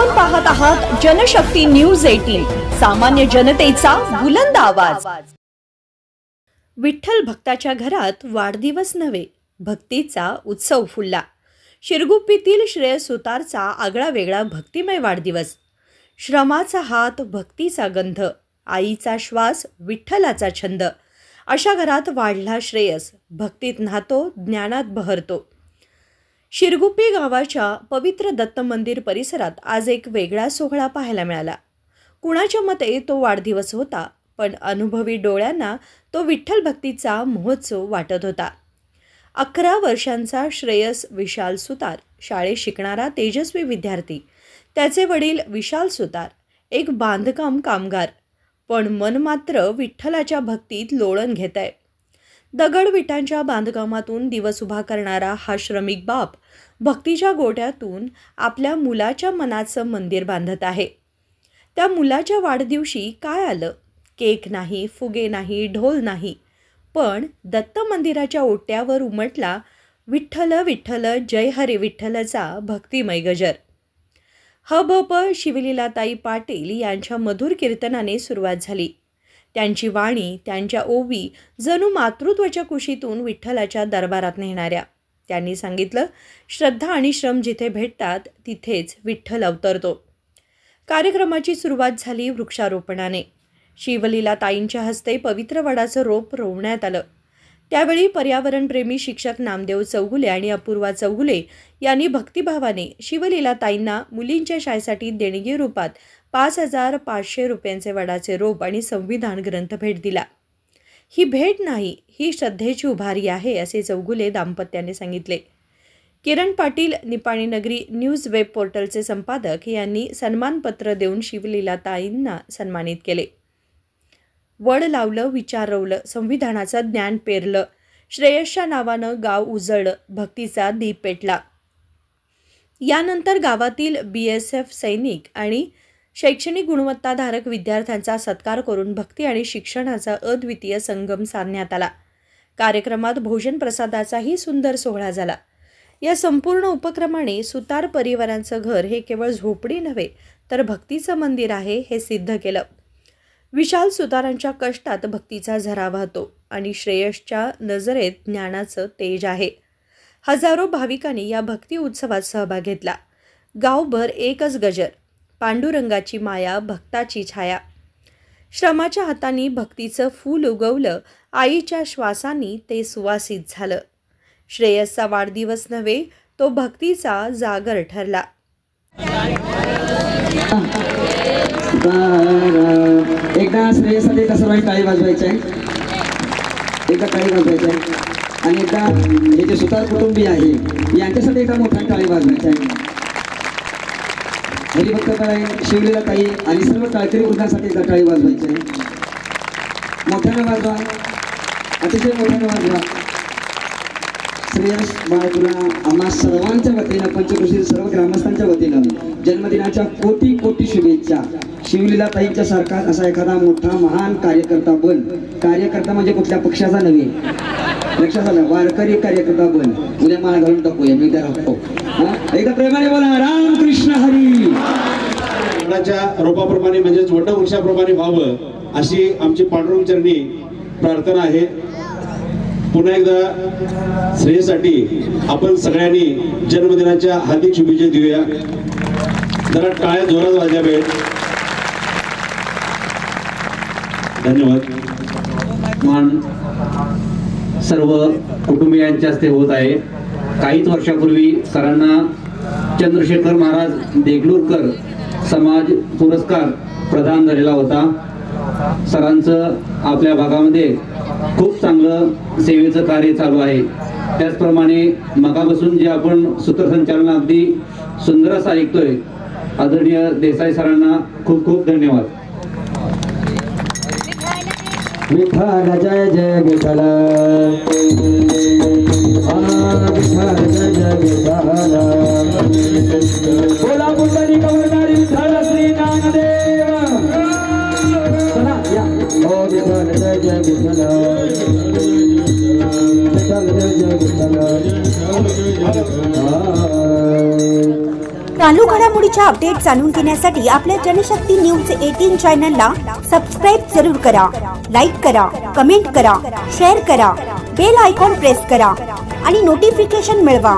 आपण पाहत आहात जनशक्ती न्यूज 18, सामान्य जनतेचा बुलंद आवाज। विठ्ठल भक्ताच्या घरात वाढदिवस नव्हे, भक्तीचा उत्सव फुलला। शिरगुप्पीतील श्रेयस सुतारचा आगळा वेगळा भक्तिमय वाढदिवस। श्रमाचा हात, भक्तीचा गंध, आईचा श्वास, विठ्ठलाचा छंद, अशा घरात वाढला श्रेयस। भक्तीत न्हातो, ज्ञानात बहरतो। शिरगुप्पी गावाच्या पवित्र दत्त मंदिर परिसरात आज एक वेगळा सोहळा पाहायला मिळाला। कुणाच्या मते तो वाढदिवस होता, पण अनुभवी डोळ्यांना तो विठ्ठल भक्तीचा महोत्सव वाटत होता। 11 वर्षांचा श्रेयस विशाल सुतार, शाळेत शिकणारा तेजस्वी विद्यार्थी। त्याचे वडील विशाल सुतार एक बांधकाम कामगार, पण मन मात्र विठ्ठलाच्या भक्तीत लोळण घेत आहे। दगड विटांच्या बांधकामातून दिवस उभा करणारा हा श्रमिक बाप भक्तीच्या गोट्यातून आपल्या मुलाच्या मनाचं मंदिर बांधत आहे। त्या मुलाच्या वाढदिवशी काय आलं? केक नाही, फुगे नाही, ढोल नाही, पण दत्त मंदिराच्या ओट्यावर उमटला विठ्ठल विठ्ठल जय हरी विठ्ठलचा भक्तिमय गजर। हबप शिवलीलाताई पाटील यांच्या मधुर कीर्तनाने सुरुवात झाली। त्यांची वाणी, त्यांच्या ओवी जणू मातृत्वाच्या कुशीतून विठ्ठलाच्या दरबारात नेणाऱ्या। त्यांनी सांगितलं, श्रद्धा आणि श्रम जिथे भेटतात तिथेच विठ्ठल अवतरतो। कार्यक्रमाची सुरुवात झाली वृक्षारोपणाने। शिवलीलाताईंच्या हस्ते पवित्र वडाचं रोप रोवण्यात आलं। त्यावेळी पर्यावरणप्रेमी शिक्षक नामदेव चौगुले आणि अपूर्वा चौगुले यांनी भक्तिभावाने शिवलीलाताईंना मुलींच्या शाळेसाठी देणगी रूपात 5,500 रुपयांचे वडाचे रोप आणि संविधान ग्रंथ भेट दिला। ही भेट नाही, ही श्रद्धेची उभारी आहे, असे चौगुले दाम्पत्याने सांगितले। किरण पाटील, निपाणी नगरी न्यूज वेब पोर्टलचे संपादक यांनी सन्मानपत्र देऊन शिवलीलाताईंना सन्मानित केले। वड लावलं, विचार रोवलं, संविधानाचं ज्ञान पेरलं, श्रेयसच्या नावानं गाव उजळलं, भक्तीचा दीप पेटला। यानंतर गावातील BSF सैनिक आणि शैक्षणिक गुणवत्ताधारक विद्यार्थ्यांचा सत्कार करून भक्ती आणि शिक्षणाचा अद्वितीय संगम साधण्यात आला। कार्यक्रमात भोजन प्रसादाचाही सुंदर सोहळा झाला। या संपूर्ण उपक्रमाने सुतार परिवारांचं घर हे केवळ झोपडी नव्हे, तर भक्तीचं मंदिर आहे हे सिद्ध केलं। विशाल सुतारांच्या कष्टात भक्तीचा झरा वाहतो आणि श्रेयसच्या नजरेत ज्ञानाचं तेज आहे। हजारो भाविकांनी या भक्ती उत्सवात सहभाग घेतला। गावभर एकच गजर, पांडुरंगाची माया, भक्ताची छाया। श्रमाच्या हातांनी भक्तीचं फूल उगवलं, आईच्या श्वासांनी ते सुवासित झालं। श्रेयसचा वाढदिवस नव्हे, तो भक्तीचा जागर ठरला। एकदा श्रेयससाठी एकदा सर्वांनी टाळी वाजवायची आहे, एकदा टाळी वाजवायची आहे, आणि एकदा हे जे सुतार कुटुंबीय आहे यांच्यासाठी एकदा मोठ्या टाळी वाजवायची आहे। हरिभक्तताई, शिवलीलाताई आणि सर्व टाळकरी वृंदासाठी एकदा टाळी वाजवायची आहे। मोठ्याने वाजवा, अतिशय मोठ्याने वाजवा। श्रेयस बाळकुला आम्हा सर्वांच्या वतीनं, पंचक्रोशीतील सर्व ग्रामस्थांच्या वतीनं जन्मदिनाच्या कोटी कोटी शुभेच्छा। शिवलीलाताईंच्या सारखा असा एखादा मोठा महान कार्यकर्ता बन। कार्यकर्ता म्हणजे कुठल्या पक्षाचा नव्हे, लक्षात आलं, वारकरी कार्यकर्ता बन। उद्या माळ घालून टाकूया, मी उद्या राहतो। एकदा प्रेमाने बोला, राम कृष्ण हरी। वडाच्या रोपाप्रमाणे म्हणजेच वटवृक्षाप्रमाणे व्हावं अशी आमची पांडुरंग चरणी प्रार्थना आहे। पुन्हा एकदा श्रेयसाठी आपण सगळ्यांनी जन्मदिनाच्या हार्दिक शुभेच्छा देऊया। जरा टाळ्या जोरात वाजवाव्यात। धन्यवाद। मान सर्व कुटुंबियांच्या हस्ते होत आहे। काहीच वर्षापूर्वी सरांना चंद्रशेखर महाराज देगलूरकर समाज पुरस्कार प्रदान झालेला होता। सरांचं आपल्या भागामध्ये खूप चांगलं सेवेचं कार्य चालू आहे। त्याचप्रमाणे मगापासून जे आपण सूत्रसंचालन अगदी सुंदर असं ऐकतोय, आदरणीय देसाई सरांना खूप खूप धन्यवाद। विठ्ठल जय जय विठ्ठल, विठ्ठल जय जय विठ्ठल, बोला पुंडरी कवरदारी विठ्ठल श्री ज्ञानदेव। चला या, ओ विठ्ठल जय जय विठ्ठल, विठ्ठल जय जय विठ्ठल। चालू घडामोडीच्या अपडेट जाणून घेण्यासाठी आपल्या जनशक्ती न्यूज 18 चॅनलला सबस्क्राइब जरूर करा, लाईक करा, कमेंट करा, शेअर करा, बेल आयकॉन प्रेस करा आणि नोटिफिकेशन मिळवा।